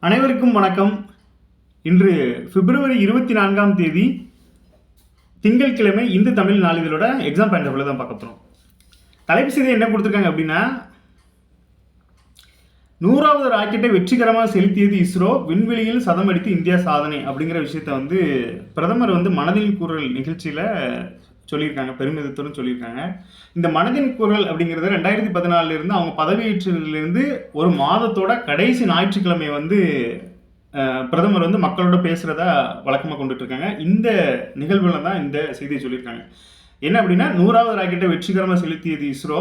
அனைவருக்கும் வணக்கம். இன்று பிப்ரவரி 24ஆம் தேதி திங்கட்கிழமை இந்து தமிழ் நாளிதழோட எக்ஸாம் பாயிண்ட் ஆஃப் தான் பார்க்க போகிறோம். தலைப்பு செய்தி என்ன கொடுத்துருக்காங்க அப்படின்னா, 100வது ராக்கெட்டை வெற்றிகரமாக செலுத்தியது இஸ்ரோ, விண்வெளியில் சதம் அடித்து இந்தியா சாதனை அப்படிங்கிற விஷயத்த பிரதமர் மனதின் குரல் நிகழ்ச்சியில் சொல்லியிருக்காங்க, பெருமிதத்துடன் சொல்லியிருக்காங்க. இந்த மனதின் குரல் அப்படிங்கிறது 2014 அவங்க பதவியேற்றதிலிருந்து ஒரு மாதத்தோட கடைசி ஞாயிற்றுக்கிழமை பிரதமர் மக்களோட பேசுகிறதா வழக்கமாக கொண்டுட்டு இருக்காங்க. இந்த நிகழ்வுல தான் இந்த செய்தியை சொல்லியிருக்காங்க. என்ன அப்படின்னா, 100வது ராக்கெட்டை வெற்றிகரமாக செலுத்தியது இஸ்ரோ,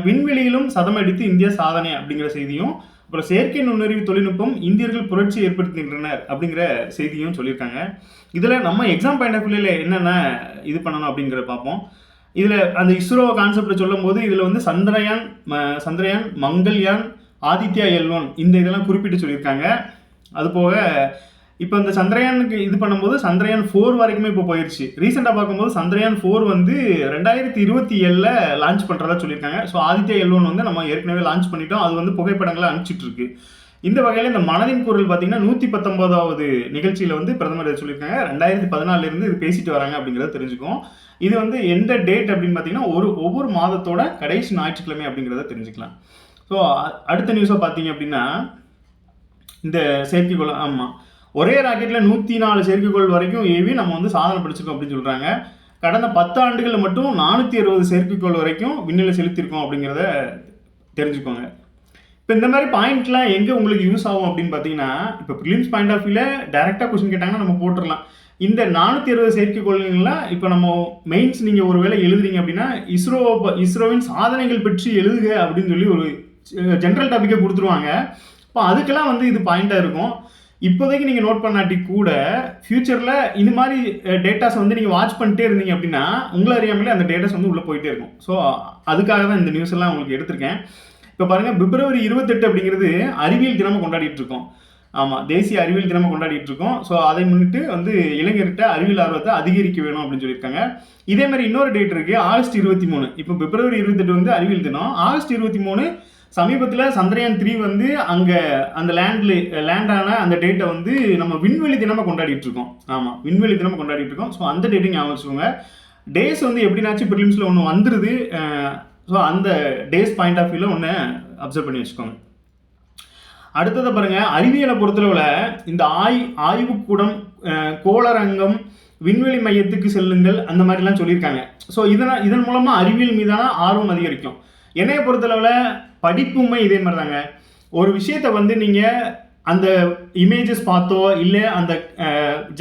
விண்வெளியிலும் சதம் அடித்து இந்தியா சாதனை அப்படிங்கிற செய்தியும், அப்புறம் செயற்கை நுண்ணறிவு தொழில்நுட்பம் இந்தியர்கள் புரட்சி ஏற்படுத்துகின்றனர் அப்படிங்கிற செய்தியும் சொல்லியிருக்காங்க. இதில் நம்ம எக்ஸாம் பாயிண்ட் ஆஃப் வியூவில் என்னென்ன இது பண்ணணும் அப்படிங்கிறத பார்ப்போம். இதில் அந்த இஸ்ரோ கான்செப்டை சொல்லும் போது இதில் சந்திரயான், மங்கள்யான், ஆதித்யா L1 இந்த இதெல்லாம் குறிப்பிட்டு சொல்லியிருக்காங்க. அதுபோக இப்போ இந்த சந்திரயானுக்கு இது பண்ணும்போது சந்திரயான் 4 வரைக்குமே இப்போ போயிடுச்சு. ரீசெண்டாக பார்க்கும்போது சந்திரயான் 4 2027 லான்ச் பண்ணுறதா சொல்லியிருக்காங்க. ஸோ ஆதித்யா L1 நம்ம ஏற்கனவே லான்ச் பண்ணிட்டோம். அது புகைப்படங்களை அனுப்பிச்சிட்டு இருக்கு. இந்த வகையில் இந்த மனதின் குரல் பார்த்தீங்கன்னா 119வது நிகழ்ச்சியில் பிரதமர் சொல்லியிருக்காங்க. 2014 இது பேசிட்டு வராங்க அப்படிங்கிறத தெரிஞ்சுக்கும். இது எந்த டேட் அப்படின்னு பார்த்தீங்கன்னா ஒவ்வொரு மாதத்தோட கடைசி ஞாயிற்றுக்கிழமை அப்படிங்கிறத தெரிஞ்சுக்கலாம். ஸோ அடுத்த நியூஸை பார்த்தீங்க அப்படின்னா, இந்த செயற்கைக்கோள் ஒரே ராக்கெட்டில் 104 செயற்கைக்கோள் வரைக்கும் ஏவி நம்ம சாதனை படிச்சிருக்கோம் அப்படின்னு சொல்கிறாங்க. கடந்த 10 ஆண்டுகளில் மட்டும் 460 செயற்கைக்கோள் வரைக்கும் விண்ணில் செலுத்தியிருக்கோம் அப்படிங்கிறத தெரிஞ்சுக்கோங்க. இப்போ இந்த மாதிரி பாயிண்ட்லாம் எங்கே உங்களுக்கு யூஸ் ஆகும் அப்படின்னு பார்த்தீங்கன்னா, இப்போ ப்ரிலிம்ஸ் பாயிண்ட் ஆஃப் வியூவில் டேரெக்டாக கொஸ்டின் கேட்டாங்கன்னா நம்ம போட்டுடலாம். இந்த 460 செயற்கைக்கோள்கள்லாம் இப்போ நம்ம மெயின்ஸ் நீங்கள் ஒரு வேளை எழுதுறீங்க அப்படின்னா இஸ்ரோவின் சாதனைகள் பற்றி எழுதுக அப்படின்னு சொல்லி ஒரு ஜென்ரல் டாப்பிக்கை கொடுத்துருவாங்க. இப்போ அதுக்கெல்லாம் இது பாயிண்டாக இருக்கும். இப்போதைக்கு நீங்கள் நோட் பண்ணாட்டி கூட ஃபியூச்சரில் இந்த மாதிரி டேட்டாஸ் நீங்கள் வாட்ச் பண்ணிட்டே இருந்தீங்க அப்படின்னா உங்களை அறியாமலே அந்த டேட்டாஸ் உள்ளே போயிட்டே இருக்கும். ஸோ அதுக்காக தான் இந்த நியூஸ் எல்லாம் உங்களுக்கு எடுத்திருக்கேன். இப்போ பாருங்கள், பிப்ரவரி 28 அப்படிங்கிறது அறிவியல் தினமாக கொண்டாடிட்டு இருக்கோம். ஆமாம், தேசிய அறிவியல் தினமாக கொண்டாடிட்டு இருக்கோம். ஸோ அதை முன்னிட்டு இளைஞர்கிட்ட அறிவியல் ஆர்வத்தை அதிகரிக்க வேணும் அப்படின்னு சொல்லியிருக்காங்க. இதே மாதிரி இன்னொரு டேட் இருக்குது, ஆகஸ்ட் 23. இப்போ பிப்ரவரி 28 அறிவியல் தினம். ஆகஸ்ட் 23 சமீபத்தில் சந்திரயான் 3 அங்கே அந்த லேண்டான அந்த டேட்டை நம்ம விண்வெளி தினமாக கொண்டாடிட்டு இருக்கோம். ஆமாம், விண்வெளி தினமாக கொண்டாடிட்டு இருக்கோம். ஸோ அந்த டேட்டையும் ஞாபகம் வச்சுக்கோங்க. டேஸ் எப்படின்னாச்சும் ப்ரிலிம்ஸில் ஒன்று வந்துடுது. ஸோ அந்த டேஸ் பாயிண்ட் ஆஃப் வியூவில் ஒன்று அப்சர்வ் பண்ணி வச்சுக்கோங்க. அடுத்ததை பாருங்கள், அறிவியலை பொறுத்தளவில் இந்த ஆய்வுக்கூடம், கோளரங்கம், விண்வெளி மையத்துக்கு செல்லுங்கள் அந்த மாதிரிலாம் சொல்லியிருக்காங்க. ஸோ இதன் மூலமாக அறிவியல் மீதான ஆர்வம் அதிகரிக்கும். என்னைய பொறுத்தளவில் படிப்புமே இதே மாதிரி தாங்க. ஒரு விஷயத்தை நீங்கள் அந்த இமேஜஸ் பார்த்தோ இல்லை அந்த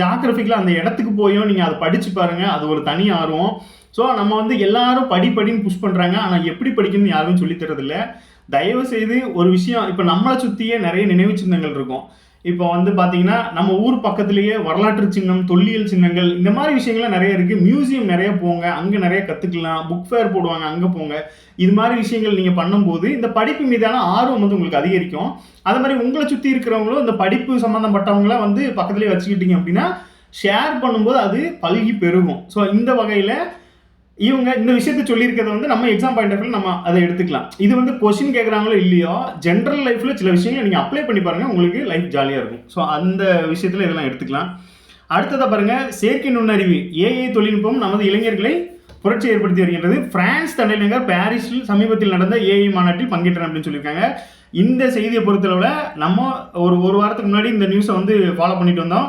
ஜாகிரபிக்கில் அந்த இடத்துக்கு போயோ நீங்கள் அதை படித்து பாருங்கள், அது ஒரு தனி ஆர்வம். ஸோ நம்ம எல்லாரும் படின்னு புஷ் பண்ணுறாங்க, ஆனால் எப்படி படிக்கணும்னு யாரும் சொல்லித்தரதில்ல. தயவு செய்து ஒரு விஷயம், இப்போ நம்மளை சுற்றியே நிறைய நினைவு சின்னங்கள் இருக்கும். இப்போ பார்த்தீங்கன்னா நம்ம ஊர் பக்கத்துலேயே வரலாற்று சின்னம், தொல்லியல் சின்னங்கள், இந்த மாதிரி விஷயங்கள்லாம் நிறைய இருக்குது. மியூசியம் நிறைய போங்க, அங்கே நிறைய கற்றுக்கலாம். புக் ஃபேர் போடுவாங்க, அங்கே போங்க. இது மாதிரி விஷயங்கள் நீங்கள் பண்ணும்போது இந்த படிப்பு மீதான ஆர்வம் உங்களுக்கு அதிகரிக்கும். அது மாதிரி உங்களை சுற்றி இருக்கிறவங்களும் இந்த படிப்பு சம்மந்தப்பட்டவங்கள பக்கத்துலேயே வச்சுக்கிட்டீங்க அப்படின்னா ஷேர் பண்ணும்போது அது பல்கி பெருகும். ஸோ இந்த வகையில் இவங்க இந்த விஷயத்தை சொல்லியிருக்கிறத நம்ம எக்ஸாம் பாயிண்ட் ஆஃப் வியூ நம்ம அதை எடுத்துக்கலாம். இது கொஸ்டின் கேட்குறாங்களோ இல்லையோ, ஜென்ரல் லைஃப்பில் சில விஷயங்களை நீங்கள் அப்ளை பண்ணி பாருங்கள், உங்களுக்கு லைஃப் ஜாலியாக இருக்கும். ஸோ அந்த விஷயத்தில் இதெல்லாம் எடுத்துக்கலாம். அடுத்ததாக பாருங்கள், செயற்கை நுண்ணறிவு AI தொழில்நுட்பம் நமது இளைஞர்களை புரட்சி ஏற்படுத்தி வருகின்றது. பிரான்ஸ் தலைநகர் பாரிஸில் சமீபத்தில் நடந்த AI மாநாட்டில் பங்கேற்றேன் அப்படின்னு சொல்லியிருக்காங்க. இந்த செய்தியை பொறுத்தளவில் நம்ம ஒரு வாரத்துக்கு முன்னாடி இந்த நியூஸை ஃபாலோ பண்ணிட்டு வந்தோம்.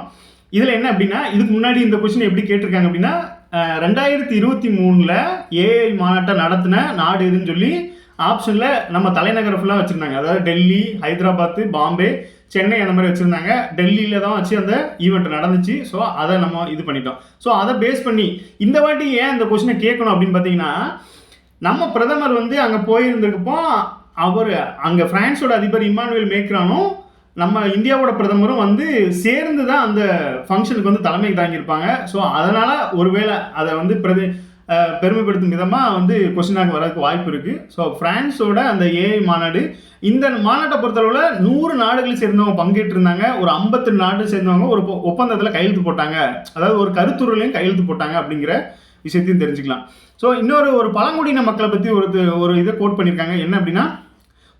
இதில் என்ன அப்படின்னா, இதுக்கு முன்னாடி இந்த கொஸ்டின் எப்படி கேட்டிருக்காங்க அப்படின்னா, 2023 AI மாநாட்டை நடத்தின நாடு எதுன்னு சொல்லி ஆப்ஷனில் நம்ம தலைநகர் ஃபுல்லாக வச்சுருந்தாங்க. அதாவது டெல்லி, ஹைதராபாத்து, பாம்பே, சென்னை அந்த மாதிரி வச்சுருந்தாங்க. டெல்லியில் தான் வச்சு அந்த ஈவெண்ட் நடந்துச்சு. ஸோ அதை நம்ம இது பண்ணிட்டோம். ஸோ அதை பேஸ் பண்ணி இந்த வாட்டி ஏன் இந்த கொஸ்டினை கேட்கணும் அப்படின்னு பார்த்தீங்கன்னா, நம்ம பிரதமர் அங்கே போயிருந்திருக்கப்போ அவர் அங்கே பிரான்ஸோட அதிபர் இமானுவேல் மேக்ரானும் நம்ம இந்தியாவோட பிரதமரும் சேர்ந்து தான் அந்த ஃபங்க்ஷனுக்கு தலைமை தாங்கியிருப்பாங்க. ஸோ அதனால் ஒருவேளை அதை பெருமைப்படுத்தும் விதமாக கொஸ்டினாக வரதுக்கு வாய்ப்பு இருக்குது. ஸோ பிரான்ஸோட அந்த AI மாநாடு, இந்த மாநாட்டை பொறுத்தளவில் 100 நாடுகளை சேர்ந்தவங்க பங்கேற்றிருந்தாங்க. ஒரு 52 நாடு சேர்ந்தவங்க ஒரு ஒப்பந்தத்தில் கையெழுத்து போட்டாங்க. அதாவது ஒரு கருத்துரையிலையும் கையெழுத்து போட்டாங்க அப்படிங்கிற விஷயத்தையும் தெரிஞ்சுக்கலாம். ஸோ ஒரு பழங்குடியின மக்களை பற்றி ஒரு இதை கோட் பண்ணியிருக்காங்க. என்ன அப்படின்னா,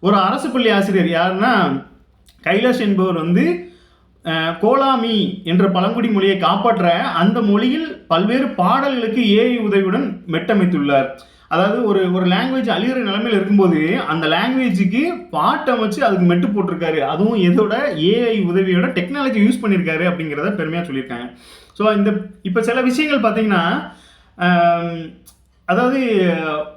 ஒரு அரசு பள்ளி ஆசிரியர் யாருன்னா கைலாஷ் என்பவர் வந்து கோலாமி என்ற பழங்குடி மொழியை காப்பாற்ற அந்த மொழியில் பல்வேறு பாடல்களுக்கு ஏஐ உதவியுடன் மெட்டமைத்துள்ளார். அதாவது ஒரு லாங்குவேஜ் அழிகிற நிலைமையில் இருக்கும்போது அந்த லாங்குவேஜுக்கு பாட்டு அமைச்சு அதுக்கு மெட்டு போட்டிருக்காரு. அதுவும் எதோட ஏஐ உதவியோட டெக்னாலஜி யூஸ் பண்ணியிருக்காரு அப்படிங்கிறத பெருமையாக சொல்லியிருக்காங்க. ஸோ இப்போ சில விஷயங்கள் பார்த்தீங்கன்னா, அதாவது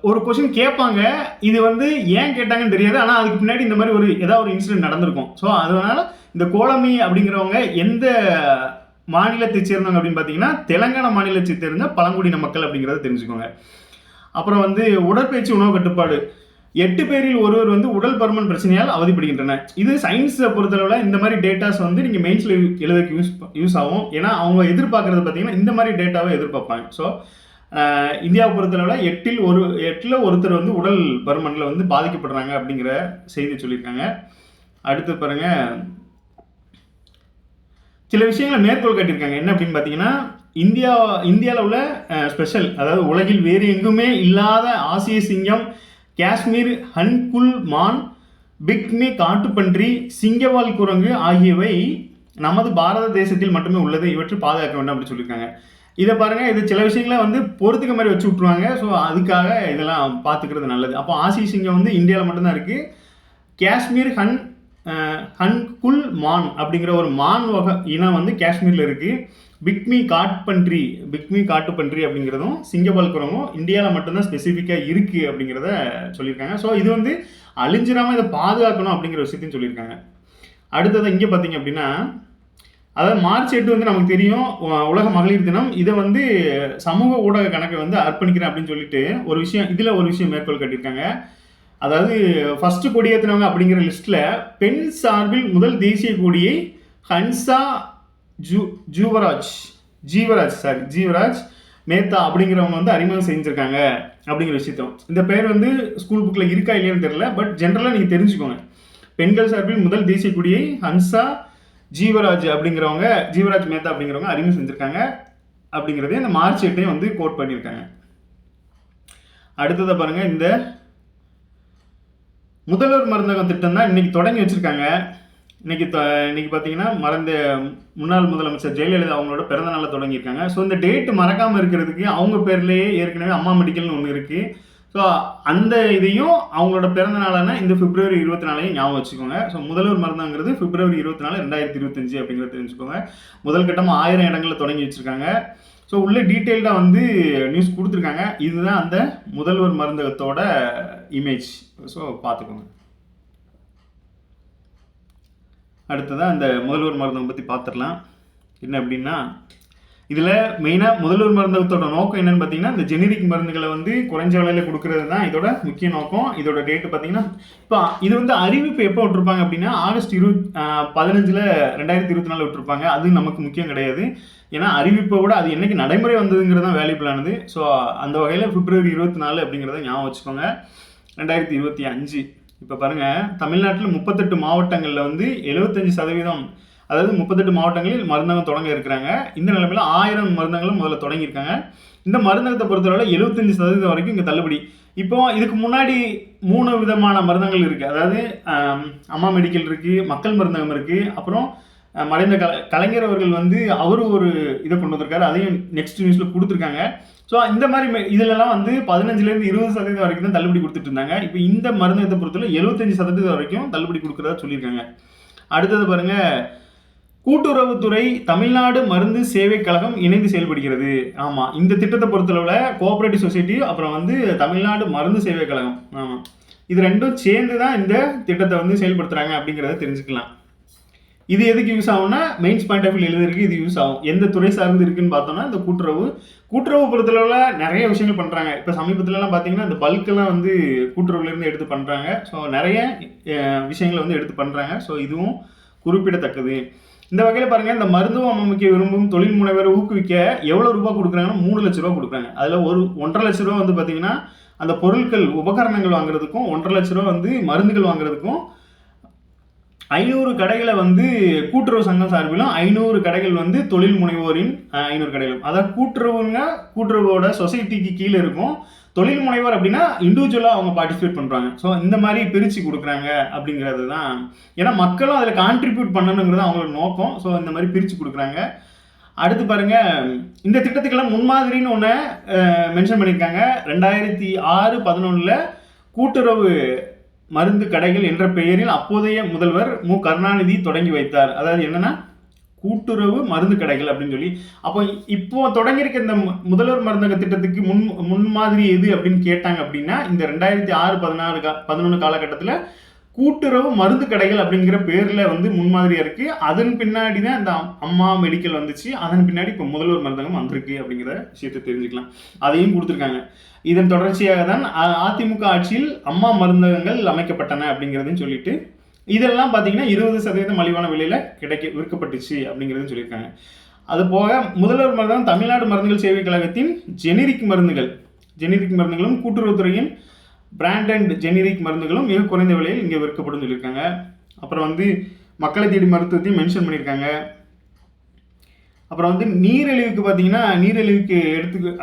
ஒரு கொஸ்டின் கேட்பாங்க, இது வந்து ஏன் கேட்டாங்கன்னு தெரியாது, ஆனால் அதுக்கு பின்னாடி இந்த மாதிரி ஏதாவது ஒரு இன்சிடென்ட் நடந்திருக்கும். ஸோ அதனால இந்த கோலமி அப்படிங்கிறவங்க எந்த மாநிலத்தை சேர்ந்தவங்க அப்படின்னு பார்த்தீங்கன்னா, தெலங்கானா மாநிலத்தை சேர்ந்த பழங்குடியின மக்கள் அப்படிங்கிறத தெரிஞ்சுக்கோங்க. அப்புறம் வந்து உடற்பயிற்சி உணவு கட்டுப்பாடு, 8 பேரில் ஒருவர் வந்து உடல் பருமன் பிரச்சனையால் அவதிப்படுகின்றனர். இது சயின்ஸை பொறுத்தளவில் இந்த மாதிரி டேட்டாஸ் வந்து நீங்கள் மெயின்ஸில் எழுதுக்கு யூஸ் ஆகும். ஏன்னா அவங்க எதிர்பார்க்கறது பார்த்தீங்கன்னா இந்த மாதிரி டேட்டாவை எதிர்பார்ப்பாங்க. ஸோ இந்தியாவை பொறுத்தளவில் 8ல் ஒருத்தர் வந்து உடல் பருமனில் வந்து பாதிக்கப்படுறாங்க அப்படிங்கிற செய்தி சொல்லியிருக்காங்க. அடுத்து பாருங்க, சில விஷயங்களை மேற்கோள் காட்டியிருக்காங்க. என்ன அப்படின்னு பார்த்தீங்கன்னா, இந்தியாவில் உள்ள ஸ்பெஷல், அதாவது உலகில் வேறு எங்குமே இல்லாத ஆசிய சிங்கம், காஷ்மீர் ஹன்குல் மான், பிக்மி காட்டுப்பன்றி, சிங்கவால் குரங்கு ஆகியவை நமது பாரத தேசத்தில் மட்டுமே உள்ளது. இவற்றை பாதுகாக்க வேண்டும் அப்படின்னு சொல்லியிருக்காங்க. இதை பாருங்கள், இது சில விஷயங்களை வந்து பொறுத்துக்க மாதிரி வச்சு விட்ருவாங்க. ஸோ அதுக்காக இதெல்லாம் பார்த்துக்கிறது நல்லது. அப்போ ஆசிய சிங்கம் வந்து இந்தியாவில் மட்டும்தான் இருக்குது. காஷ்மீர் ஹன்குல் மான் அப்படிங்கிற ஒரு மான் வகை இனம் வந்து காஷ்மீரில் இருக்குது. பிக்மி காட்டுப்பன்றி அப்படிங்கிறதும் சிங்கவால் குரங்கும் இந்தியாவில் மட்டும்தான் ஸ்பெசிஃபிக்காக இருக்குது அப்படிங்கிறத சொல்லியிருக்காங்க. ஸோ இது வந்து அழிஞ்சிடாமல் இதை பாதுகாக்கணும் அப்படிங்கிற விஷயத்தையும் சொல்லியிருக்காங்க. அடுத்தது இங்கே பார்த்தீங்க அப்படின்னா, அதாவது மார்ச் 8 வந்து நமக்கு தெரியும் உலக மகளிர் தினம். இதை வந்து சமூக ஊடக கணக்கை வந்து அர்ப்பணிக்கிறேன் அப்படின்னு சொல்லிட்டு ஒரு விஷயம் மேற்கோள் காட்டியிருக்காங்க. அதாவது ஃபர்ஸ்ட் கொடியேற்றினவங்க அப்படிங்கிற லிஸ்ட்டில் பெண் சார்பில் முதல் தேசிய கொடியை ஹன்சா ஜீவராஜ் மேத்தா அப்படிங்கிறவங்க வந்து அறிமுகம் செஞ்சுருக்காங்க அப்படிங்கிற விஷயத்தோம். இந்த பேர் வந்து ஸ்கூல் புக்கில் இருக்கா இல்லையான்னு தெரியல, பட் ஜென்ரலாக நீங்கள் தெரிஞ்சுக்கோங்க. பெண்கள் சார்பில் முதல் தேசிய கொடியை ஹன்சா ஜீவராஜ் மேத்தா அப்படிங்கிறவங்க அறிமுகம் செஞ்சுருக்காங்க அப்படிங்கிறதே இந்த மார்ச் 8 வந்து கோட் பண்ணியிருக்காங்க. அடுத்ததை பாருங்கள், இந்த முதல்வர் மருந்தகம் திட்டம் தான் இன்னைக்கு தொடங்கி வச்சுருக்காங்க. இன்னைக்கு பார்த்தீங்கன்னா முன்னாள் முதலமைச்சர் ஜெயலலிதா அவங்களோட பிறந்த நாளை தொடங்கியிருக்காங்க. ஸோ இந்த டேட்டு மறக்காமல் இருக்கிறதுக்கு அவங்க பேர்லேயே ஏற்கனவே அம்மா மெடிக்கல்னு ஒன்று இருக்குது. ஸோ அந்த இதையும் அவங்களோட பிறந்த நாளான இந்த பிப்ரவரி 24 ஞாபகம் வச்சுக்கோங்க. ஸோ முதல்வர் மருந்தங்கிறது பிப்ரவரி 24, 2025 அப்படிங்கிறத தெரிஞ்சுக்கோங்க. முதல் கட்டமாக 1000 இடங்களில் தொடங்கி வச்சுருக்காங்க. ஸோ உள்ள டீட்டெயில்டாக வந்து நியூஸ் கொடுத்துருக்காங்க. இதுதான் அந்த முதல்வர் மருந்தகத்தோட இமேஜ். ஸோ பார்த்துக்கோங்க. அடுத்ததான் அந்த முதல்வர் மருந்தகம் பற்றி பார்த்துடலாம். என்ன அப்படின்னா, இதில் மெயினாக முதல்வர் மருந்தகத்தோட நோக்கம் என்னன்னு பார்த்தீங்கன்னா, இந்த ஜெனரிக் மருந்துகளை வந்து குறைஞ்ச விலையில் கொடுக்கறது தான் இதோட முக்கிய நோக்கம். இதோட டேட்டு பார்த்தீங்கன்னா, இப்போ இது வந்து அறிவிப்பு எப்போ விட்டுருப்பாங்க அப்படின்னா ஆகஸ்ட் 15 2024 விட்டுருப்பாங்க. அது நமக்கு முக்கியம் கிடையாது. ஏன்னா அறிவிப்பை விட அது என்னைக்கு நடைமுறை வந்ததுங்கிறது தான் வேல்யூபிளானது. ஸோ அந்த வகையில் பிப்ரவரி 24 அப்படிங்கிறத ஞாபகம் வச்சுக்கோங்க. 2025 இப்போ பாருங்கள், தமிழ்நாட்டில் 38 மாவட்டங்களில் வந்து 75%, அதாவது 38 மாவட்டங்களில் மருந்தகம் தொடங்க இருக்கிறாங்க. இந்த நிலைமையில் 1000 மருந்தகங்களும் முதல்ல தொடங்கியிருக்காங்க. இந்த மருந்தகத்தை பொறுத்தவரை 75% வரைக்கும் இங்கே தள்ளுபடி. இப்போ இதுக்கு முன்னாடி 3 விதமான மருந்தகங்கள் இருக்குது. அதாவது அம்மா மெடிக்கல் இருக்குது, மக்கள் மருந்தகம் இருக்குது, அப்புறம் மறைந்த கலைஞர் அவர்கள் வந்து அவரும் ஒரு இதை கொண்டு வந்திருக்காரு. அதையும் நெக்ஸ்ட் நியூஸில் கொடுத்துருக்காங்க. ஸோ இந்த மாதிரி இதிலெல்லாம் வந்து 15% 20% வரைக்கும் தான் தள்ளுபடி கொடுத்துட்டு இருந்தாங்க. இப்போ இந்த மருந்தகத்தை பொறுத்தவரை 75% வரைக்கும் தள்ளுபடி கொடுக்குறதா சொல்லியிருக்காங்க. அடுத்தது பாருங்கள், கூட்டுறவுத்துறை தமிழ்நாடு மருந்து சேவை கழகம் இணைந்து செயல்படுகிறது. ஆமாம், இந்த திட்டத்தை பொறுத்தளவில் கோஆபரேட்டிவ் சொசைட்டி அப்புறம் வந்து தமிழ்நாடு மருந்து சேவை கழகம், ஆமாம், இது ரெண்டும் சேர்ந்து தான் இந்த திட்டத்தை வந்து செயல்படுத்துகிறாங்க அப்படிங்கிறத தெரிஞ்சுக்கலாம். இது எதுக்கு யூஸ் ஆகும்னா, மெயின்ஸ் பாயிண்ட் ஆஃப் வியூ எழுதுறதுக்கு இது யூஸ் ஆகும். எந்த துறை சார்ந்து இருக்குன்னு பார்த்தோம்னா இந்த கூட்டுறவு பொறுத்தளவில் நிறைய விஷயங்கள் பண்ணுறாங்க. இப்போ சமீபத்துலலாம் பார்த்தீங்கன்னா இந்த பல்கெல்லாம் வந்து கூட்டுறவுலேருந்து எடுத்து பண்ணுறாங்க. ஸோ நிறைய விஷயங்களை வந்து எடுத்து பண்ணுறாங்க. ஸோ இதுவும் குறிப்பிடத்தக்கது. இந்த வகையில் பாருங்கள், இந்த மருத்துவம் அமைக்க விரும்பும் தொழில் முனைவரை ஊக்குவிக்க எவ்வளோ ரூபா கொடுக்குறாங்கன்னா 3 லட்ச ரூபா கொடுக்குறாங்க. அதில் 1.5 லட்ச ரூபா வந்து பார்த்தீங்கன்னா அந்த பொருட்கள் உபகரணங்கள் வாங்குறதுக்கும், 1.5 லட்ச ரூபா வந்து மருந்துகள் வாங்குறதுக்கும், 500 கடைகளை வந்து கூட்டுறவு சங்கம் சார்பிலும், 500 கடைகள் வந்து தொழில் முனைவோரின் 500 கடைகளும். அதாவது கூட்டுறவோட சொசைட்டிக்கு கீழே இருக்கும். தொழில் முனைவர் அப்படின்னா இண்டிவிஜுவலாக அவங்க பார்ட்டிசிபேட் பண்ணுறாங்க. ஸோ இந்த மாதிரி பிரித்து கொடுக்குறாங்க அப்படிங்கிறது தான். ஏன்னா மக்களும் அதில் கான்ட்ரிபியூட் பண்ணணுங்கிறது அவங்களோட நோக்கம். ஸோ இந்த மாதிரி பிரித்து கொடுக்குறாங்க. அடுத்து பாருங்க, இந்த திட்டத்துக்கெல்லாம் முன்மாதிரின்னு ஒன்று மென்ஷன் பண்ணியிருக்காங்க. 2006-11 கூட்டுறவு மருந்து கடைகள் என்ற பெயரில் அப்போதைய முதல்வர் மு கருணாநிதி தொடங்கி வைத்தார். அதாவது என்னன்னா கூட்டுறவு மருந்து கடைகள் அப்படின்னு சொல்லி. அப்போ இப்போ தொடங்கியிருக்க இந்த முதல்வர் மருந்தக திட்டத்துக்கு முன்மாதிரி எது அப்படின்னு கேட்டாங்க அப்படின்னா இந்த 2006-11 காலகட்டத்தில் கூட்டுறவு மருந்து கடைகள் அப்படிங்கிற பேர்ல வந்து முன்மாதிரியா இருக்கு. அதன் பின்னாடி தான் இந்த அம்மா மெடிக்கல் வந்துச்சு. அதன் பின்னாடி இப்போ முதல்வர் மருந்தகம் வந்திருக்கு அப்படிங்கிற விஷயத்தை தெரிஞ்சுக்கலாம். அதையும் கொடுத்துருக்காங்க. இதன் தொடர்ச்சியாக தான் அதிமுக ஆட்சியில் அம்மா மருந்தகங்கள் அமைக்கப்பட்டன அப்படிங்கிறதையும் சொல்லிட்டு, இதெல்லாம் பார்த்தீங்கன்னா 20% மலிவான விலையில விற்கப்பட்டுச்சு அப்படிங்கிறதும் சொல்லியிருக்காங்க. அது போக முதல்வர் மருந்தகம் தமிழ்நாடு மருந்துகள் சேவை கழகத்தின் ஜெனரிக் மருந்துகளும் கூட்டுறவுத்துறையின் பிராண்ட் அண்ட் ஜெனரிக் மருந்துகளும் மிக குறைந்த விலையில் இங்கே விற்கப்படும் சொல்லியிருக்காங்க. அப்புறம் வந்து மக்களை தேடி மருத்துவத்தையும் மென்ஷன் பண்ணியிருக்காங்க. அப்புறம் வந்து நீரிழிவுக்கு பார்த்தீங்கன்னா நீரிழிவுக்கு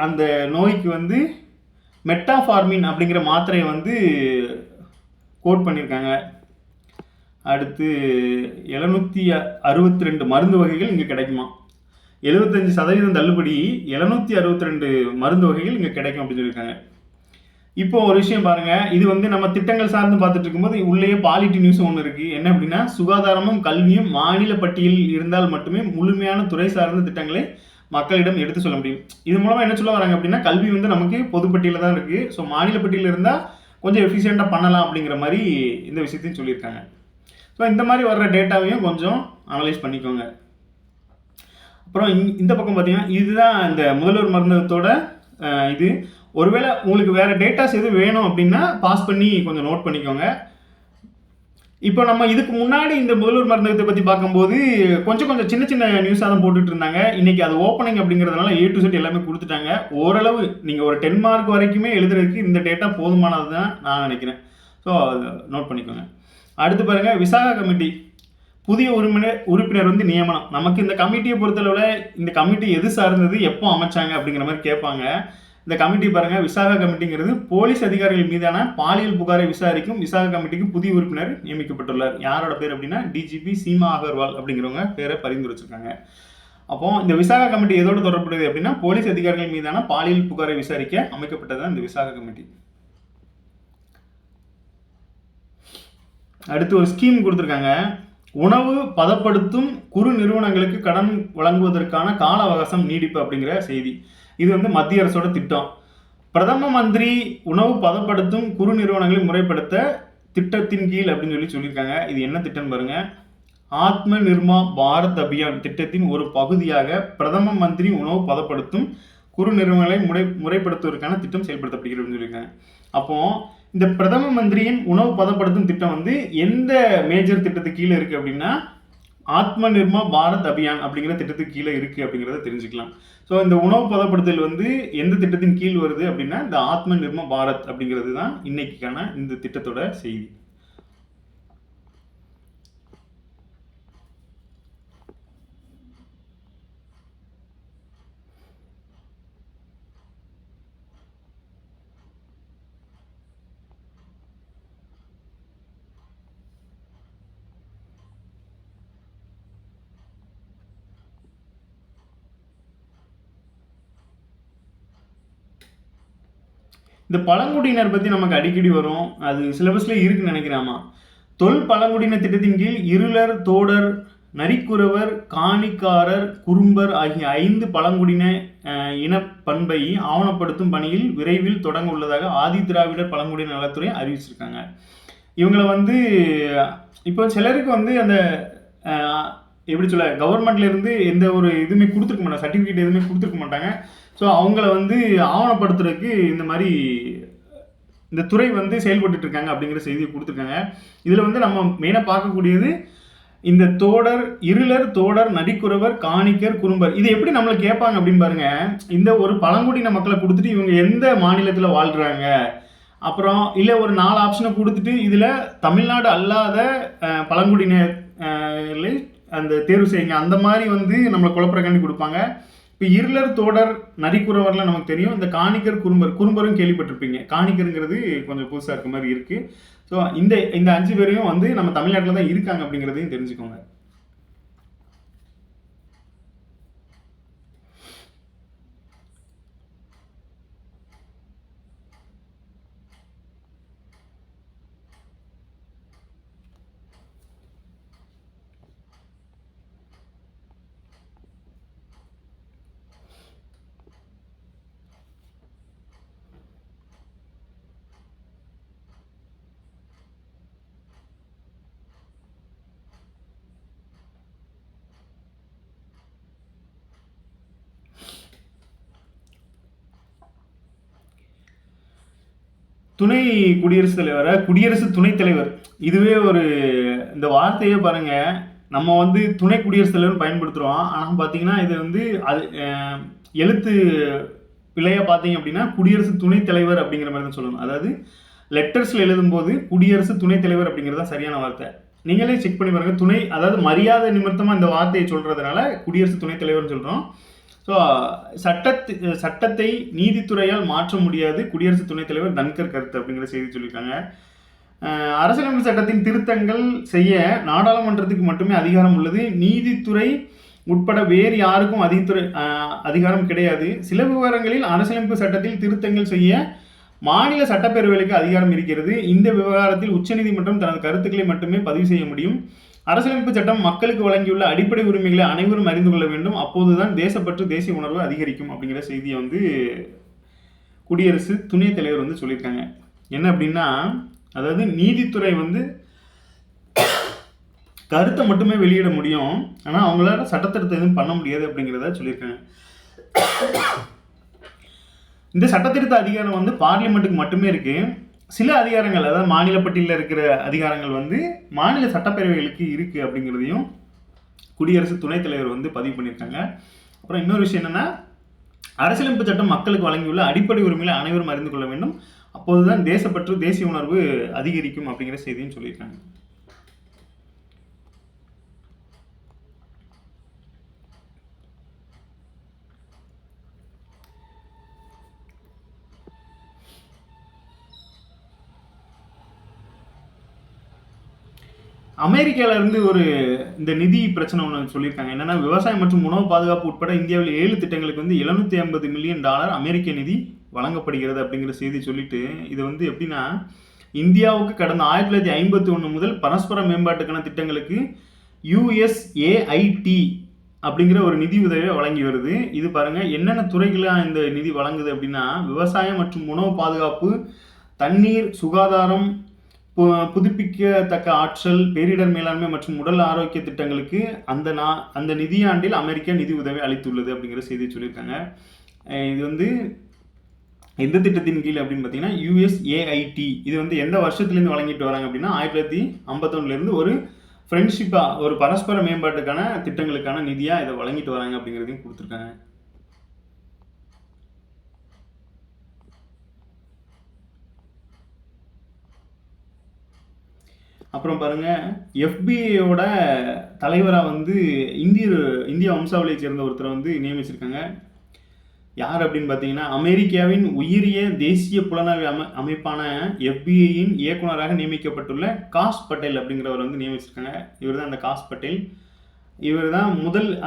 அந்த நோய்க்கு வந்து மெட்டாஃபார்மின் அப்படிங்கிற மாத்திரையை வந்து கோட் பண்ணியிருக்காங்க. அடுத்து 762 மருந்து வகைகள் இங்கே கிடைக்குமா. 75% தள்ளுபடி 762 மருந்து வகைகள் இங்கே கிடைக்கும் அப்படின்னு சொல்லியிருக்காங்க. இப்போ ஒரு விஷயம் பாருங்க, இது வந்து நம்ம திட்டங்கள் சார்ந்து பார்த்துட்டு இருக்கும்போது உள்ளே பாலிட்டி நியூஸ் ஒன்று இருக்கு. என்ன அப்படின்னா, சுகாதாரமும் கல்வியும் மாநில பட்டியலில் இருந்தால் மட்டுமே முழுமையான துறை சார்ந்த திட்டங்களை மக்களிடம் எடுத்து சொல்ல முடியும். இது மூலமா என்ன சொல்ல வராங்க அப்படின்னா, கல்வி வந்து நமக்கு பொதுப்பட்டியலில் தான் இருக்கு. ஸோ மாநில பட்டியலில் இருந்தால் கொஞ்சம் எஃபிஷியண்டாக பண்ணலாம் அப்படிங்கிற மாதிரி இந்த விஷயத்தையும் சொல்லியிருக்காங்க. ஸோ இந்த மாதிரி வர்ற டேட்டாவையும் கொஞ்சம் அனலைஸ் பண்ணிக்கோங்க. அப்புறம் இந்த பக்கம் பார்த்தீங்கன்னா, இதுதான் இந்த முதல்வர் மருந்தகத்தோட இது. ஒருவேளை உங்களுக்கு வேறு டேட்டாஸ் எது வேணும் அப்படின்னா பாஸ் பண்ணி கொஞ்சம் நோட் பண்ணிக்கோங்க. இப்போ நம்ம இதுக்கு முன்னாடி இந்த முதல்வர் மருந்தகத்தை பற்றி பார்க்கும்போது கொஞ்சம் சின்ன சின்ன நியூஸாக தான் போட்டுட்டு இருந்தாங்க. இன்றைக்கி அது ஓப்பனிங் அப்படிங்கிறதுனால A to Z எல்லாமே கொடுத்துட்டாங்க. ஓரளவு நீங்கள் ஒரு 10 மார்க் வரைக்குமே எழுதுறதுக்கு இந்த டேட்டா போதுமானது தான் நான் நினைக்கிறேன். ஸோ நோட் பண்ணிக்கோங்க. அடுத்து பாருங்கள், விசாகா கமிட்டி புதிய உறுப்பினர் வந்து நியமனம். நமக்கு இந்த கமிட்டியை பொறுத்தளவில் இந்த கமிட்டி எது சார்ந்தது, எப்போ அமைச்சாங்க அப்படிங்கிற மாதிரி கேட்பாங்க. இந்த கமிட்டி பாருங்க, விசாகா கமிட்டிங்கிறது போலீஸ் அதிகாரிகள் மீதான பாலியல் புகாரை விசாரிக்கும் விசாகா கமிட்டிக்கு புதிய உறுப்பினர் நியமிக்கப்பட்டுள்ளார். யாரோட பேர் அப்படின்னா டிஜிபி சீமா அகர்வால் அப்படிங்கிறவங்க பேரை பரிந்துரைச்சிருக்காங்க. அப்போ இந்த விசாகா கமிட்டி எதோடு தொடர்புடையது அப்படின்னா போலீஸ் அதிகாரிகள் மீதான பாலியல் புகாரை விசாரிக்க அமைக்கப்பட்டது இந்த விசாகா கமிட்டி. அடுத்து ஒரு ஸ்கீம் கொடுத்துருக்காங்க. உணவு பதப்படுத்தும் குறு நிறுவனங்களுக்கு கடன் வழங்குவதற்கான கால அவகாசம் நீடிப்பு அப்படிங்கிற செய்தி. இது வந்து மத்திய அரசோட திட்டம். பிரதம மந்திரி உணவு பதப்படுத்தும் குறு நிறுவனங்களை முறைப்படுத்த திட்டத்தின் கீழ் அப்படின்னு சொல்லியிருக்காங்க. இது என்ன திட்டம் பாருங்க, ஆத்ம நிர்மா பாரத் அபியான் திட்டத்தின் ஒரு பகுதியாக பிரதம மந்திரி உணவு பதப்படுத்தும் குறு நிறுவனங்களை முறைப்படுத்துவதற்கான திட்டம் செயல்படுத்தப்படுகிறது சொல்லியிருக்காங்க. அப்போ இந்த பிரதம மந்திரியின் உணவு பதப்படுத்தும் திட்டம் வந்து எந்த மேஜர் திட்டத்துக்கு கீழே இருக்கு அப்படின்னா ஆத்ம நிர்மா பாரத் அபியான் அப்படிங்கிற திட்டத்துக்கு கீழே இருக்கு அப்படிங்கிறத தெரிஞ்சுக்கலாம். ஸோ இந்த உணவு பதப்படுத்தல் வந்து எந்த திட்டத்தின் கீழ் வருது அப்படின்னா இந்த ஆத்ம நிர்மா பாரத் அப்படிங்கிறது தான் இன்னைக்கான இந்த திட்டத்தோட செய்தி. இந்த பழங்குடியினர் பற்றி நமக்கு அடிக்கடி வரும், அது சிலபஸில் இருக்குன்னு நினைக்கிறாமா. தொல் பழங்குடியின திட்டத்தின் கீழ் இருளர், தோடர், நரிக்குறவர், காணிக்காரர், குறும்பர் ஆகிய 5 பழங்குடியின இன பண்பை ஆவணப்படுத்தும் பணியில் விரைவில் தொடங்க உள்ளதாக ஆதி திராவிடர் பழங்குடியின நலத்துறை அறிவிச்சிருக்காங்க. இவங்களை வந்து இப்போ சிலருக்கு வந்து அந்த எப்படி சொல்ல கவர்மெண்ட்லேருந்து எந்த ஒரு இதுவுமே கொடுத்துருக்க மாட்டாங்க, சர்டிஃபிகேட் எதுவுமே கொடுத்துருக்க மாட்டாங்க. ஸோ அவங்கள வந்து ஆவணப்படுத்துறதுக்கு இந்த மாதிரி இந்த துறை வந்து செயல்பட்டு இருக்காங்க அப்படிங்கிற செய்தியை கொடுத்துருக்காங்க. இதில் வந்து நம்ம மெயினாக பார்க்கக்கூடியது இந்த தோடர், இருளர், தோடர், நரிக்குறவர், காணிக்கர், குறும்பர். இது எப்படி நம்மளை கேட்பாங்க அப்படின்னு பாருங்க. இந்த ஒரு பழங்குடியின மக்களை கொடுத்துட்டு இவங்க எந்த மாநிலத்தில் வாழ்கிறாங்க, அப்புறம் இல்லை ஒரு 4 ஆப்ஷனை கொடுத்துட்டு இதில் தமிழ்நாடு அல்லாத பழங்குடியின அந்த தேர்வு செய்யுங்க, அந்த மாதிரி வந்து நம்மளை குழப்பறக்காண்டி கொடுப்பாங்க. இப்போ இருளர், தோடர், நரிக்குறவர்லாம் நமக்கு தெரியும். இந்த காணிக்கர், குறும்பரும் கேள்விப்பட்டிருப்பீங்க. காணிக்கருங்கிறது கொஞ்சம் புதுசாக இருக்க மாதிரி இருக்குது. ஸோ இந்த இந்த 5 பேரையும் வந்து நம்ம தமிழ்நாட்டில் தான் இருக்காங்க அப்படிங்கிறதையும் தெரிஞ்சுக்கோங்க. துணை குடியரசுத் தலைவரை குடியரசு துணைத் தலைவர், இதுவே ஒரு இந்த வார்த்தையே பாருங்க, நம்ம வந்து துணை குடியரசுத் தலைவர் பயன்படுத்துகிறோம். ஆனால் பார்த்தீங்கன்னா இது வந்து அது எழுத்து பிழையாக பார்த்தீங்க அப்படின்னா குடியரசு துணைத் தலைவர் அப்படிங்கிற மாதிரி தான் சொல்லணும். அதாவது லெட்டர்ஸில் எழுதும்போது குடியரசு துணைத் தலைவர் அப்படிங்கிறது தான் சரியான வார்த்தை. நீங்களே செக் பண்ணி பாருங்க. துணை அதாவது மரியாதை நிமித்தமாக இந்த வார்த்தையை சொல்கிறதுனால குடியரசு துணைத் தலைவர்னு சொல்கிறோம். ஸோ சட்டத்தை நீதித்துறையால் மாற்ற முடியாது, குடியரசு துணைத் தலைவர் தன்கர் கருத்து அப்படிங்கிற செய்தி சொல்லியிருக்காங்க. அரசியலமைப்பு சட்டத்தின் திருத்தங்கள் செய்ய நாடாளுமன்றத்துக்கு மட்டுமே அதிகாரம் உள்ளது. நீதித்துறை உட்பட வேறு யாருக்கும் அதிகாரம் கிடையாது. சில விவகாரங்களில் அரசியலமைப்பு சட்டத்தில் திருத்தங்கள் செய்ய மாநில சட்டப்பேரவைகளுக்கு அதிகாரம் இருக்கிறது. இந்த விவகாரத்தில் உச்சநீதிமன்றம் தனது கருத்துக்களை மட்டுமே பதிவு செய்ய முடியும். அரசியலமைப்பு சட்டம் மக்களுக்கு வழங்கியுள்ள அடிப்படை உரிமைகளை அனைவரும் அறிந்து கொள்ள வேண்டும். அப்போதுதான் தேசப்பற்று, தேசிய உணர்வு அதிகரிக்கும் அப்படிங்கிற செய்தியை வந்து குடியரசு துணைத் தலைவர் வந்து சொல்லியிருக்காங்க. என்ன அப்படின்னா, அதாவது நீதித்துறை வந்து கருத்தை மட்டுமே வெளியிட முடியும், ஆனால் அவங்களால சட்டத்திருத்தம் எதுவும் பண்ண முடியாது அப்படிங்கிறத சொல்லியிருக்காங்க. இந்த சட்டத்திருத்த அதிகாரம் வந்து பார்லிமெண்ட்டுக்கு மட்டுமே இருக்கு. சில அதிகாரங்கள், அதாவது மாநில பட்டியலில் இருக்கிற அதிகாரங்கள் வந்து மாநில சட்டப்பேரவைகளுக்கு இருக்கு அப்படிங்கிறதையும் குடியரசு துணைத் தலைவர் வந்து பதிவு பண்ணியிருக்காங்க. அப்புறம் இன்னொரு விஷயம் என்னன்னா, அரசியலமைப்பு சட்டம் மக்களுக்கு வழங்கியுள்ள அடிப்படை உரிமைகளை அனைவரும் அறிந்து கொள்ள வேண்டும். அப்போதுதான் தேசப்பற்று, தேசிய உணர்வு அதிகரிக்கும் அப்படிங்கிற செய்தியும் சொல்லியிருக்காங்க. அமெரிக்காவிலேருந்து ஒரு இந்த நிதி பிரச்சனை ஒன்று சொல்லியிருக்காங்க. என்னென்னா, விவசாயம் மற்றும் உணவு பாதுகாப்பு உட்பட இந்தியாவில் 7 திட்டங்களுக்கு வந்து $750 மில்லியன் அமெரிக்க நிதி வழங்கப்படுகிறது அப்படிங்கிற செய்தி சொல்லிட்டு, இது வந்து எப்படின்னா, இந்தியாவுக்கு கடந்த 1951 முதல் பரஸ்பர மேம்பாட்டுக்கான திட்டங்களுக்கு USAID அப்படிங்கிற ஒரு நிதி உதவியை வழங்கி வருது. இது பாருங்க, என்னென்ன துறைகளாக இந்த நிதி வழங்குது அப்படின்னா, விவசாயம் மற்றும் உணவு பாதுகாப்பு, தண்ணீர், சுகாதாரம், புதுப்பிக்கத்தக்க ஆற்றல், பேரிடர் மேலாண்மை மற்றும் உடல் ஆரோக்கிய திட்டங்களுக்கு அந்த நிதியாண்டில் அமெரிக்கா நிதி உதவி அளித்துள்ளது அப்படிங்கிற செய்தி சொல்லியிருக்காங்க. இது வந்து எந்த திட்டத்தின் கீழ் அப்படின்னு பார்த்தீங்கன்னா USAID. இது வந்து எந்த வருஷத்துலேருந்து வழங்கிட்டு வராங்க அப்படின்னா 1951 ஒரு ஃப்ரெண்ட்ஷிப்பாக, ஒரு பரஸ்பர மேம்பாட்டுக்கான திட்டங்களுக்கான நிதியாக இதை வழங்கிட்டு வராங்க அப்படிங்கிறதையும் கொடுத்துருக்காங்க. அப்புறம் பாருங்க, FBIயோட தலைவராக வந்து இந்திய வம்சாவளியை சேர்ந்த ஒருத்தரை வந்து நியமிச்சிருக்காங்க. யார் அப்படின்னு பார்த்தீங்கன்னா, அமெரிக்காவின் உயரிய தேசிய புலனாய்வு அமைப்பான FBI-யின் இயக்குநராக நியமிக்கப்பட்டுள்ள காஷ் பட்டேல் அப்படிங்கிறவர் வந்து நியமிச்சிருக்காங்க. இவர் தான் அந்த காஷ் பட்டேல். இவர் தான்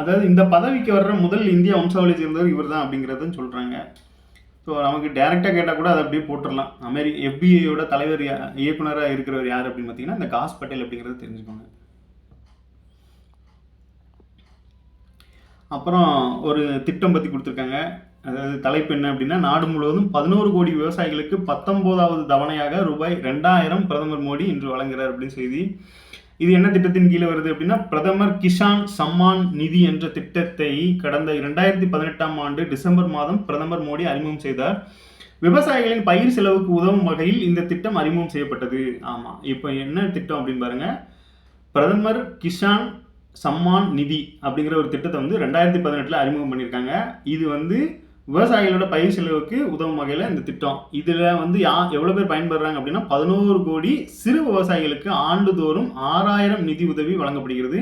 அதாவது இந்த பதவிக்கு வர்ற முதல் இந்திய வம்சாவளியை சேர்ந்தவர் இவர் தான் அப்படிங்கிறதுன்னு சொல்கிறாங்க. ஸோ நமக்கு டேரெக்டாக கேட்டால் கூட அதை அப்படியே போட்டுடலாம். FBI-யோட தலைவர் இயக்குனராக இருக்கிறவர் யார் அப்படின்னு பார்த்தீங்கன்னா இந்த காஷ் பட்டேல் அப்படிங்கிறத தெரிஞ்சுக்கோங்க. அப்புறம் ஒரு திட்டம் பற்றி கொடுத்துருக்காங்க. அதாவது தலைப்பு என்ன அப்படின்னா, நாடு முழுவதும் 11 கோடி விவசாயிகளுக்கு 19வது தவணையாக ரூபாய் 2000 பிரதமர் மோடி இன்று வழங்குகிறார் அப்படின்னு செய்தி. இது என்ன திட்டத்தின் கீழே வருது அப்படின்னா, பிரதமர் கிசான் சம்மான் நிதி என்ற திட்டத்தை கடந்த 2018ஆம் ஆண்டு டிசம்பர் மாதம் பிரதமர் மோடி அறிமுகம் செய்தார். விவசாயிகளின் பயிர் செலவுக்கு உதவும் வகையில் இந்த திட்டம் அறிமுகம் செய்யப்பட்டது. ஆமாம், இப்போ என்ன திட்டம் அப்படின்னு பாருங்க, பிரதமர் கிசான் சம்மான் நிதி அப்படிங்கிற ஒரு திட்டத்தை வந்து 2018 அறிமுகம் பண்ணியிருக்காங்க. இது வந்து விவசாயிகளோட பயிர் செலவுக்கு உதவும் வகையில் இந்த திட்டம். இதில் வந்து எவ்வளோ பேர் பயன்படுறாங்க அப்படின்னா 11 கோடி சிறு விவசாயிகளுக்கு ஆண்டுதோறும் 6000 நிதி உதவி வழங்கப்படுகிறது.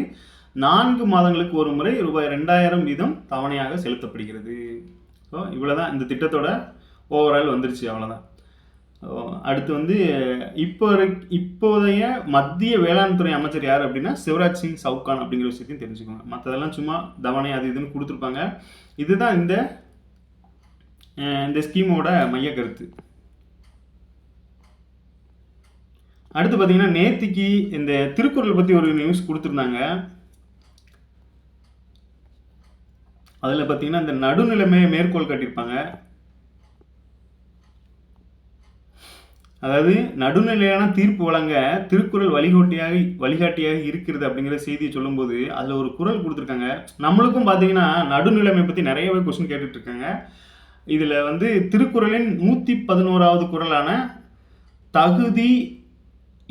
4 மாதங்களுக்கு ஒரு முறை ரூபாய் 2000 வீதம் தவணையாக செலுத்தப்படுகிறது. ஸோ இவ்வளோதான் இந்த திட்டத்தோட ஓவரால் வந்துருச்சு, அவ்வளோதான். அடுத்து வந்து இப்போதைய மத்திய வேளாண் துறை அமைச்சர் யார் அப்படின்னா சிவராஜ் சிங் சவுகான் அப்படிங்கிற விஷயத்தையும் தெரிஞ்சுக்கோங்க. மற்றதெல்லாம் சும்மா தவணை அது இதுன்னு கொடுத்துருப்பாங்க. இதுதான் இந்த ஸ்கீமோட மைய கருத்து. அடுத்து பார்த்தீங்கன்னா நேத்திக்கு இந்த திருக்குறள் பற்றி ஒரு நியூஸ் கொடுத்துருந்தாங்க. அதில் பார்த்தீங்கன்னா இந்த நடுநிலைமையை மேற்கோள் காட்டியிருப்பாங்க. அதாவது நடுநிலையான தீர்ப்பு வழங்க திருக்குறள் வழிகாட்டியாக இருக்கிறது அப்படிங்கிற செய்தியை சொல்லும்போது அதில் ஒரு குறள் கொடுத்துருக்காங்க. நம்மளுக்கும் பார்த்தீங்கன்னா நடுநிலைமை பற்றி நிறையவே கொஸ்டின் கேட்டுட்டு இருக்காங்க. இதில் வந்து திருக்குறளின் 111வது குறளான தகுதி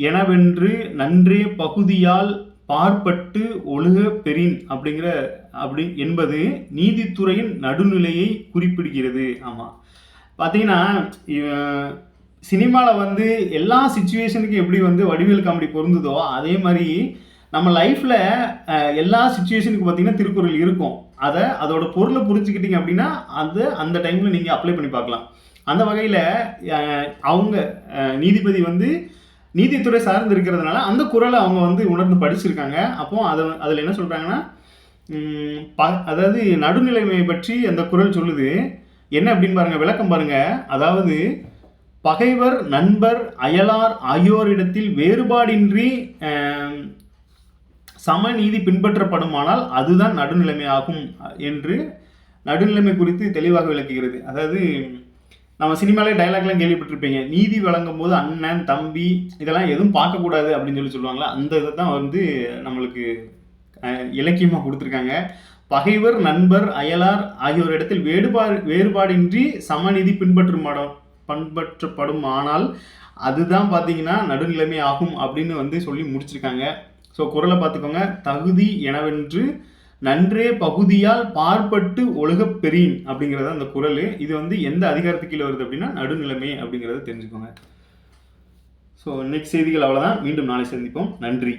எனவென்று நன்றே பகுதியால் பார்ப்பட்டு ஒழுக பெறின் என்பது நீதித்துறையின் நடுநிலையை குறிப்பிடுகிறது. ஆமாம், பார்த்தீங்கன்னா சினிமாவில் வந்து எல்லா சிச்சுவேஷனுக்கும் எப்படி வந்து வடிவேல் காமெடி பொருந்துதோ அதே மாதிரி நம்ம லைஃப்பில் எல்லா சிச்சுவேஷனுக்கும் பார்த்தீங்கன்னா திருக்குறள் இருக்கும். அதோட பொருளை புரிஞ்சுக்கிட்டீங்க அப்படின்னா அந்த டைமில் நீங்கள் அப்ளை பண்ணி பார்க்கலாம். அந்த வகையில் அவங்க நீதிபதி வந்து நீதித்துறை சார்ந்து இருக்கிறதுனால அந்த குறளை அவங்க வந்து உணர்ந்து படிச்சிருக்காங்க. அப்போ அதில் என்ன சொல்கிறாங்கன்னா, அதாவது நடுநிலைமையை பற்றி அந்த குறள் சொல்லுது. என்ன அப்படின்னு பாருங்கள், விளக்கம் பாருங்கள். அதாவது பகைவர், நண்பர், அயலார் ஆகியோரிடத்தில் வேறுபாடின்றி சமநீதி பின்பற்றப்படுமானால் அதுதான் நடுநிலைமை ஆகும் என்று நடுநிலைமை குறித்து தெளிவாக விளக்குகிறது. அதாவது நம்ம சினிமாலே டைலாக்லாம் கேள்விப்பட்டிருப்பீங்க, நீதி வழங்கும் போது அண்ணன் தம்பி இதெல்லாம் எதுவும் பார்க்கக்கூடாது அப்படின்னு சொல்லுவாங்களா, அந்த இதை தான் வந்து நம்மளுக்கு இலக்கியமாக கொடுத்துருக்காங்க. பகைவர், நண்பர், அயலார் ஆகியோரிடத்தில் வேறுபாடின்றி சமநீதி பின்பற்றப்படும் ஆனால் அதுதான் பார்த்தீங்கன்னா நடுநிலைமை ஆகும் அப்படின்னு வந்து சொல்லி முடிச்சிருக்காங்க. ஸோ குறளை பார்த்துக்கோங்க. தகுதி எனவென்று நன்றே பகுதியால் பார்ப்பட்டு ஒழுகப் பெறின் அப்படிங்கிறது அந்த குறள். இது வந்து எந்த அதிகாரத்துக்கு கீழே வருது அப்படின்னா நடுநிலைமை அப்படிங்கிறத தெரிஞ்சுக்கோங்க. ஸோ நெக்ஸ்ட் செய்திகள் அவ்வளோதான். மீண்டும் நாளை சந்திப்போம். நன்றி.